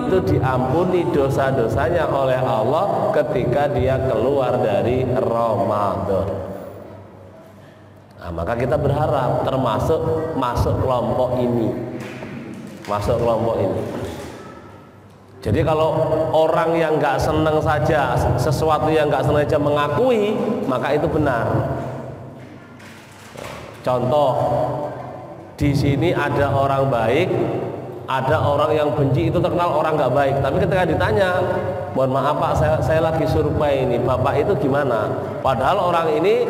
itu diampuni dosa-dosanya oleh Allah ketika dia keluar dari Ramadan. Nah, maka kita berharap termasuk masuk kelompok ini. Masuk kelompok ini. Jadi kalau orang yang nggak senang saja sesuatu yang nggak senang saja mengakui, maka itu benar. Contoh, di sini ada orang baik, ada orang yang benci, itu terkenal orang nggak baik. Tapi ketika ditanya, mohon maaf Pak, saya lagi survei ini, Bapak itu gimana? Padahal orang ini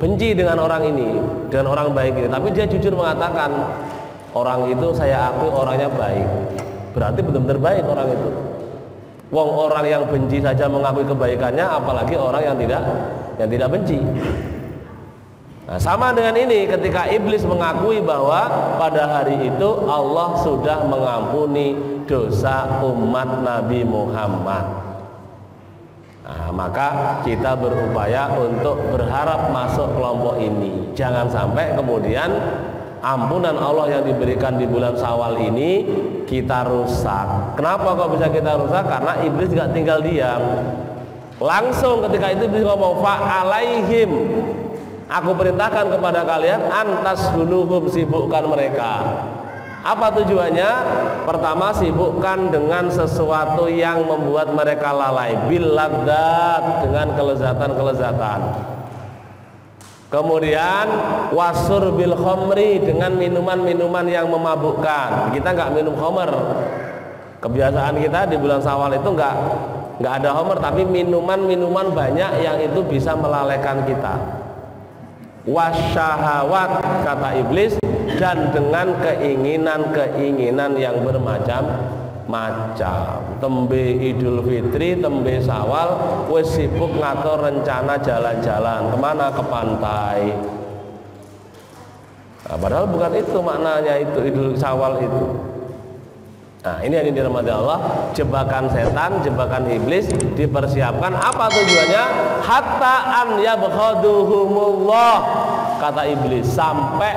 benci dengan orang ini, dengan orang baik ini. Tapi dia jujur mengatakan, orang itu saya akui orangnya baik. Berarti benar-benar baik orang itu. Wong orang yang benci saja mengakui kebaikannya, apalagi orang yang tidak benci. Nah, sama dengan ini, ketika iblis mengakui bahwa pada hari itu Allah sudah mengampuni dosa umat Nabi Muhammad. Nah, maka kita berupaya untuk berharap masuk kelompok ini. Jangan sampai kemudian ampunan Allah yang diberikan di bulan Syawal ini kita rusak. Kenapa kok bisa kita rusak? Karena iblis gak tinggal diam. Langsung ketika itu iblis ngomong, fa'alaihim, aku perintahkan kepada kalian antas huluhum, sibukkan mereka. Apa tujuannya? Pertama, sibukkan dengan sesuatu yang membuat mereka lalai, bil ladzat, dengan kelezatan-kelezatan. Kemudian wasur bil khomri, dengan minuman-minuman yang memabukkan. Kita nggak minum khamr. Kebiasaan kita di bulan Syawal itu nggak ada khamr, tapi minuman-minuman banyak yang itu bisa melalaikan kita. Wasyahawat, kata iblis, dan dengan keinginan-keinginan yang bermacam-macam. Tembe Idul Fitri, tembe Syawal, wis sibuk ngatur rencana jalan-jalan kemana? Ke pantai. Nah, padahal bukan itu maknanya, itu Idul Syawal itu. Nah, ini yang dirahmati Allah, jebakan setan, jebakan iblis dipersiapkan. Apa tujuannya? Hatta an yabghaduhumullah, kata iblis, sampai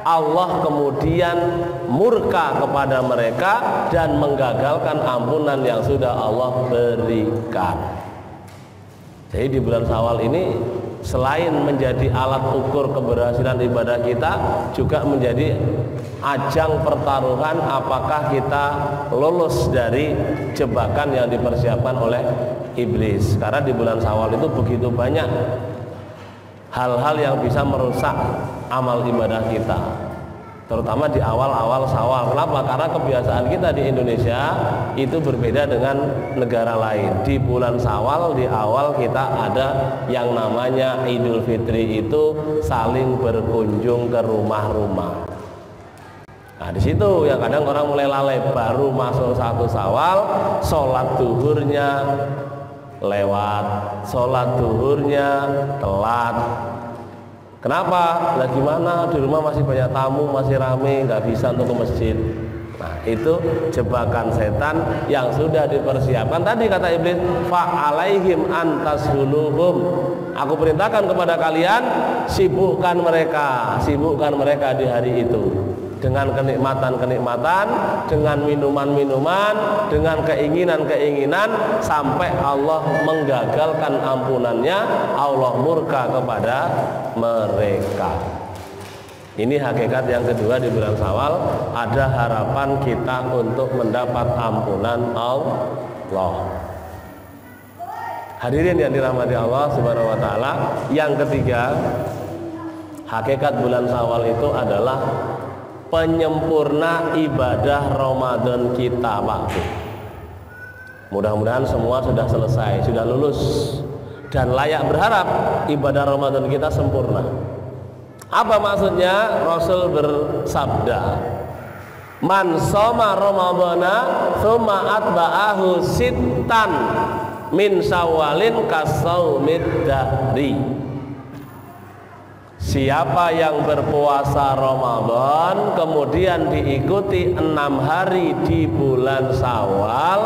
Allah kemudian murka kepada mereka dan menggagalkan ampunan yang sudah Allah berikan. Jadi di bulan Syawal ini selain menjadi alat ukur keberhasilan ibadah kita, juga menjadi ajang pertaruhan apakah kita lolos dari jebakan yang dipersiapkan oleh iblis. Karena di bulan Syawal itu begitu banyak hal-hal yang bisa merusak amal ibadah kita, terutama di awal-awal Syawal. Kenapa? Karena kebiasaan kita di Indonesia itu berbeda dengan negara lain. Di bulan Syawal di awal kita ada yang namanya Idul Fitri, itu saling berkunjung ke rumah-rumah. Nah, di situ yang kadang orang mulai lalai. Baru masuk 1 Syawal, sholat duhurnya lewat, sholat duhurnya telat. Kenapa? Lah gimana? Di rumah masih banyak tamu, masih rame, nggak bisa untuk ke masjid. Nah, itu jebakan setan yang sudah dipersiapkan. Tadi kata iblis, fa'alaihim antashuluhum, aku perintahkan kepada kalian, sibukkan mereka di hari itu dengan kenikmatan-kenikmatan, dengan minuman-minuman, dengan keinginan-keinginan, sampai Allah menggagalkan ampunannya, Allah murka kepada mereka. Ini hakikat yang kedua di bulan Syawal, ada harapan kita untuk mendapat ampunan Allah. Hadirin yang dirahmati Allah Subhanahu wa taala, yang ketiga, hakikat bulan Syawal itu adalah penyempurna ibadah Ramadan kita, Pak. Mudah-mudahan semua sudah selesai, sudah lulus, dan layak berharap ibadah Ramadan kita sempurna. Apa maksudnya? Rasul bersabda, man shoma ramadhana tsumma atba'ahu sittan min syawalin kasaumid dahri. Siapa yang berpuasa Ramadan kemudian diikuti 6 hari di bulan Syawal,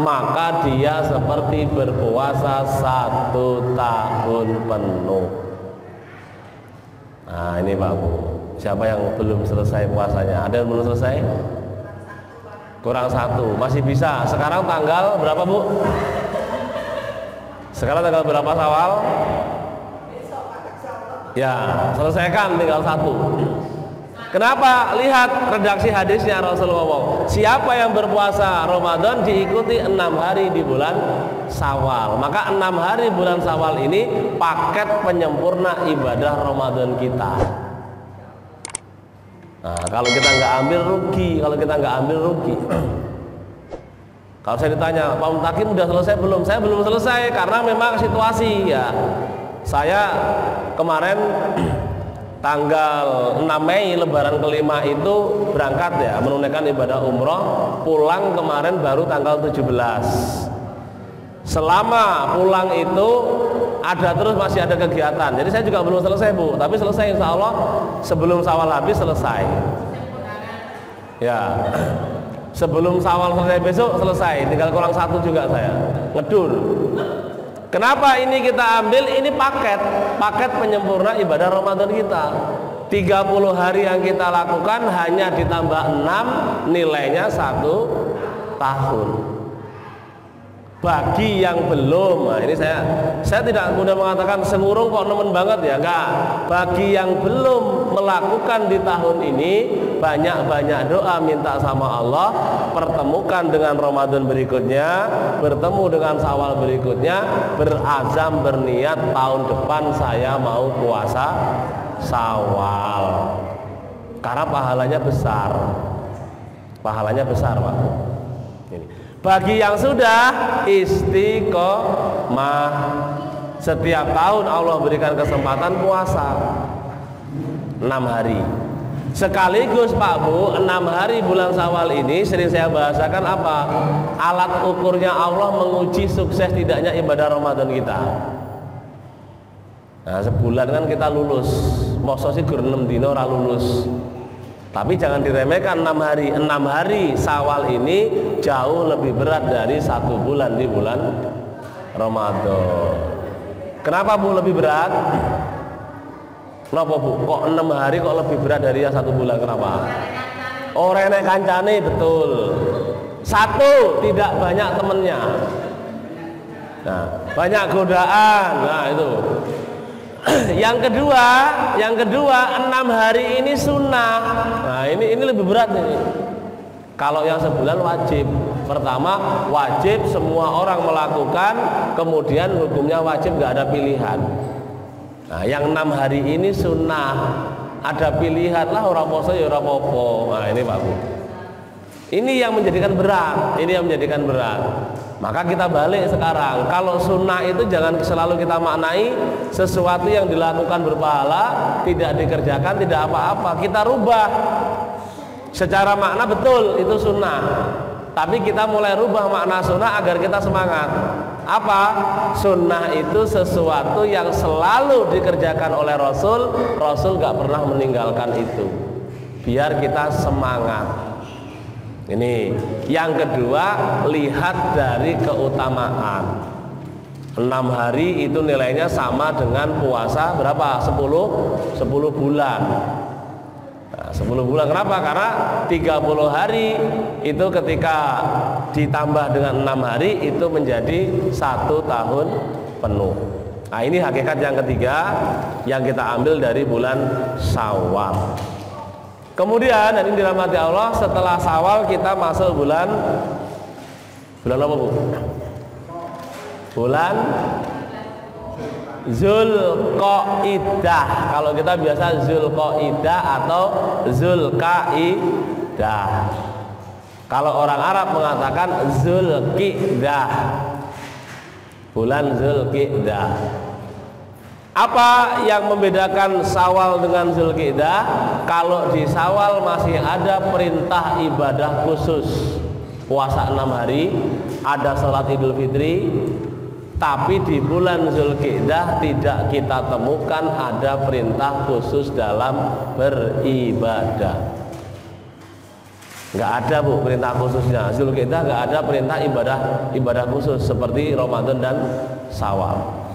maka dia seperti berpuasa 1 tahun penuh. Nah, ini Pak Bu, siapa yang belum selesai puasanya? Ada yang belum selesai? kurang 1 masih bisa. Sekarang tanggal berapa Bu? Sekarang tanggal berapa Syawal? Ya, selesaikan tinggal 1. Kenapa? Lihat redaksi hadisnya, Rasul ngomong, siapa yang berpuasa Ramadan diikuti 6 hari di bulan Syawal. Maka 6 hari bulan Syawal ini paket penyempurna ibadah Ramadan kita. Nah, kalau kita nggak ambil rugi, Kalau saya ditanya, Pak Mutakin udah selesai belum? Saya belum selesai karena memang situasi ya. Saya kemarin tanggal 6 Mei lebaran kelima itu berangkat ya, menunaikan ibadah umroh, pulang kemarin baru tanggal 17. Selama pulang itu ada terus masih ada kegiatan, jadi saya juga belum selesai Bu, tapi selesai insya Allah sebelum Syawal habis selesai ya. Sebelum Syawal selesai besok selesai, tinggal kurang 1 juga saya ngedur. Kenapa ini kita ambil? Ini paket penyempurna ibadah Ramadan kita. 30 hari yang kita lakukan hanya ditambah 6, nilainya 1 tahun. Bagi yang belum, nah ini saya tidak mudah mengatakan semurung kok nemen banget ya, enggak. Bagi yang belum melakukan di tahun ini, banyak-banyak doa minta sama Allah, pertemukan dengan Ramadan berikutnya, bertemu dengan Syawal berikutnya, berazam berniat tahun depan saya mau puasa Syawal. Karena pahalanya besar. Pahalanya besar, Pak. Ini. Bagi yang sudah istiqomah, setiap tahun Allah berikan kesempatan puasa 6 hari. Sekaligus Pak Bu, 6 hari bulan Syawal ini sering saya bahasakan apa? Alat ukurnya Allah menguji sukses tidaknya ibadah Ramadan kita. Nah, sebulan kan kita lulus, mosok sih gur 6 dino ora lulus. Tapi jangan diremehkan 6 hari. 6 hari Syawal ini jauh lebih berat dari 1 bulan di bulan Ramadan. Kenapa Bu lebih berat? Kenapa Bu? Kok 6 hari kok lebih berat dari yang 1 bulan? Kenapa? Oh, renek kancane, betul. 1, tidak banyak temennya. Nah, banyak godaan. Nah, itu. Yang kedua 6 hari ini sunnah. Nah, ini lebih berat ini. Kalau yang sebulan wajib. Pertama, wajib semua orang melakukan, kemudian hukumnya wajib, nggak ada pilihan. Nah, yang 6 hari ini sunnah, ada pilihan lah, orang poso ya orang popo. Nah, ini Pak Bu. Ini yang menjadikan berat. Maka kita balik sekarang. Kalau sunnah itu jangan selalu kita maknai sesuatu yang dilakukan berpahala, tidak dikerjakan, tidak apa-apa. Kita rubah. Secara makna betul itu sunnah. Tapi kita mulai rubah makna sunnah agar kita semangat. Apa? Sunnah itu sesuatu yang selalu dikerjakan oleh Rasul. Rasul gak pernah meninggalkan itu. Biar kita semangat. Ini yang kedua, lihat dari keutamaan. 6 hari itu nilainya sama dengan puasa berapa? 10 bulan. Nah, 10 bulan kenapa? Karena 30 hari itu ketika ditambah dengan 6 hari itu menjadi 1 tahun penuh. Nah, ini hakikat yang ketiga yang kita ambil dari bulan Syawal. Kemudian, dan ini dirahmati Allah, setelah Syawal kita masuk bulan apa Bu? Bulan Zulqaidah. Kalau kita biasa Zulqaidah atau Zulqaidah. Kalau orang Arab mengatakan Zulqidah. Bulan Zulqidah. Apa yang membedakan Syawal dengan Zulqidah? Kalau di Syawal masih ada perintah ibadah khusus, puasa 6 hari, ada sholat Idul Fitri. Tapi di bulan Zulqidah tidak kita temukan ada perintah khusus dalam beribadah. Nggak ada Bu perintah khususnya. Zulqidah nggak ada perintah ibadah khusus seperti Ramadan dan Syawal.